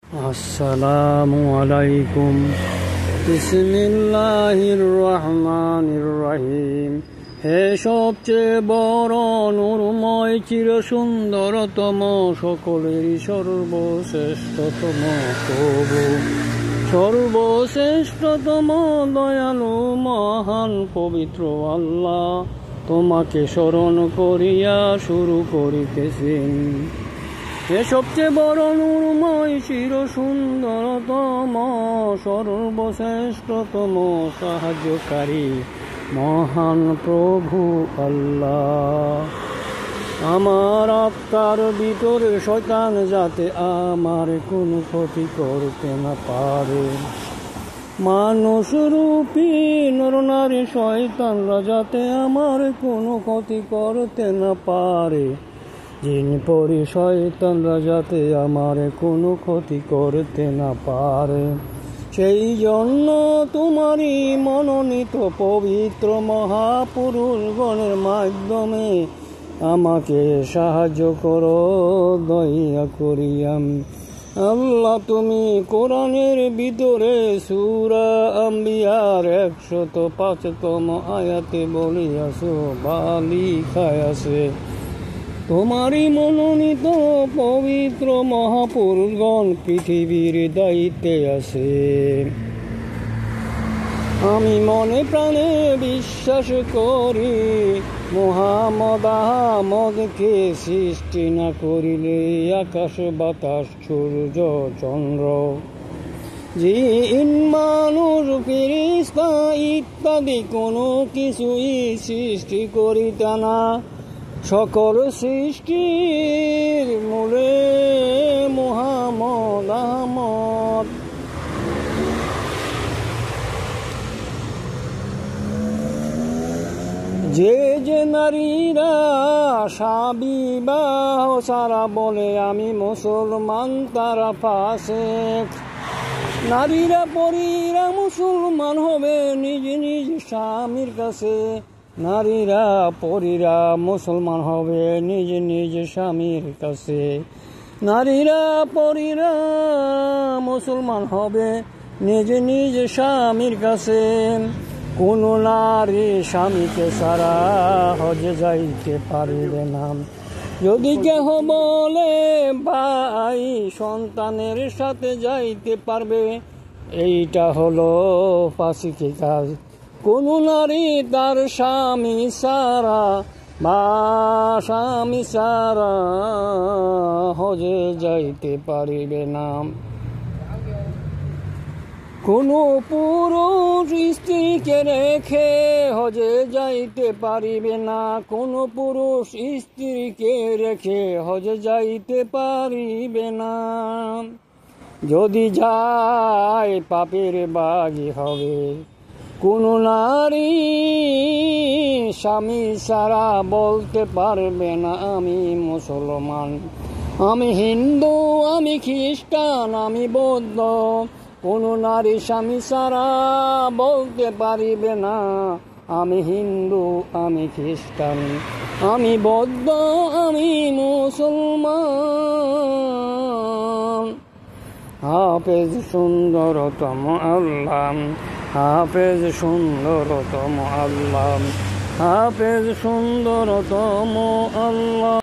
আসসালামু আলাইকুম। বিসমিল্লাহির রহমানির রহিম। হে সবচেয়ে বড় নূরময় চিরসুন্দরতম সকলেরই সর্বশ্রেষ্ঠতম প্রভু, সর্বশ্রেষ্ঠতম দয়ালু মহান পবিত্র আল্লাহ, তোমাকে স্মরণ করিয়া শুরু করিতেছেন। হে সবচেয়ে বড় নূরময় চিরসুন্দরতম সর্বশ্রেষ্ঠতম সাহায্যকারী মহান প্রভু আল্লাহ, আমার আত্মার ভিতরে শয়তান যাতে আমার কোনো ক্ষতি করতে না পারে। মানুষরূপী নরনারী শয়তানরা যাতে আমার কোনো ক্ষতি করতে না পারে। জিন পরি শয়তানরা যাতে আমার কোনো ক্ষতি করতে না পারে, সেই জন্য তোমারই মনোনীত পবিত্র মহাপুরুষগণের মাধ্যমে আমাকে সাহায্য করো দয়া করিয়া। আল্লাহ, তুমি কোরআনের ভিতরে সূরা আম্বিয়ার 105তম আয়াতে বলিয়াছো বা লিখায় আছে, তোমারই মনোনীত পবিত্র মহাপুরুষগণ পৃথিবীর দায়িত্বে আছে। আমি মনে প্রাণে বিশ্বাস করি, মুহাম্মদ আহমদকে সৃষ্টি না করিলে আকাশ বাতাস সূর্য চন্দ্র জিন মানুষ ফেরেশতা ইত্যাদি কোনো কিছুই সৃষ্টি করিত না। সকল সৃষ্টির মূলে মুহাম্মদ আহমদ। যে যে নারীরা বিবাহ সারা বলে আমি মুসলমান, তারা ফাসেক। নারীরা পরীরা মুসলমান হবে নিজ নিজ স্বামীর কাছে। নারীরা পরীরা মুসলমান হবে নিজ নিজ স্বামীর কাছে। নারীরা পরীরা মুসলমান হবে নিজ নিজ স্বামীর কাছে। কোন নারী স্বামীকে ছাড়া হজে যাইতে পারবে না। যদি কেহ বলে ভাই সন্তানের সাথে যাইতে পারবে, এইটা হলো ফাসিকি কাজ। কোন নারী তার স্বামী ছাড়া বা স্বামী ছাড়া হজে যাইতে পারিবে না। কোন পুরুষ স্ত্রীকে রেখে হজে যাইতে পারিবে না। কোন পুরুষ স্ত্রীকে রেখে হজে যাইতে পারিবে না। যদি যায় পাপের বাগী হবে। কোন নারী স্বামী ছাড়া বলতে পারবে না আমি মুসলমান, আমি হিন্দু, আমি খ্রিস্টান, আমি বৌদ্ধ। কোন নারী স্বামী ছাড়া বলতে পারিবে না আমি হিন্দু, আমি খ্রিস্টান, আমি বৌদ্ধ, আমি মুসলমান। হাফেজ সুন্দরতম আল্লাহ, হাফেজ সুন্দরতম আল্লাহ, হাফেজ সুন্দরতম আল্লাহ।